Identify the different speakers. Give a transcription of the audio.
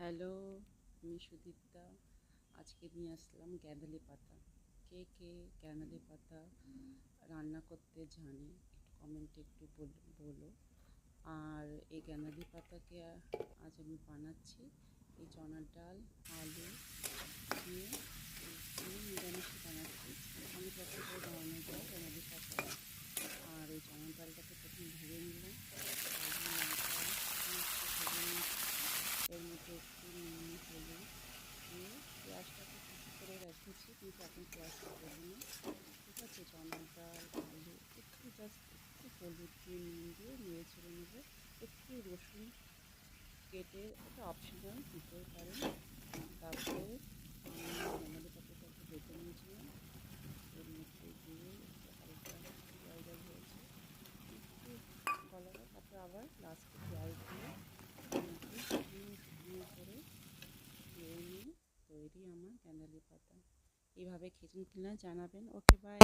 Speaker 1: Hello, আমি সুদীপ্তা। আজকে নিয়ে আসলাম গ্যাঁদালি পাতা। কে কে গ্যাঁদালি পাতা রান্না করতে জানে একটু কমেন্টে একটু বলো। আর এই গ্যাঁদালি পাতাকে আজ আমি বানাচ্ছি এই চনার ডাল, আলু দিয়ে। আমি নিরামিষই বানাচ্ছি, অনেক রকম করে বানানো যায় গ্যাঁদালি পাতা। আর এই চনার ডালটাকে প্রথমে ভেজে নিলাম, এর মধ্যে একটু নুন, হলুদ দিয়ে পেঁয়াজটাকে কুচি করে রেখেছি, কিন্তু এখন পেঁয়াজটা দেবো না। ঠিক আছে, চনার ডাল, আলু একটু জাস্ট একটু হলুদ দিয়ে নুন দিয়ে নেড়ে ছেড়ে নেবো। একটু রসুন কেটে, এটা অপশনাল, দিতেও পারেন। তারপরে আমি গ্যাঁদালি পাতাটাকে বেটে নিয়েছিলাম, এর মধ্যে দিয়ে একটু হালকা জল জল হয়েছে, একটু গলাটা, তারপরে আবার লাস্টে পেঁয়াজ দিয়ে মধ্যে শুকনো শুকনো করে ধুয়ে নিয়ে তৈরি আমার গ্যাঁদালি পাতা। এইভাবে খেয়েছেন কিনা জানাবেন। ওকে, বাই।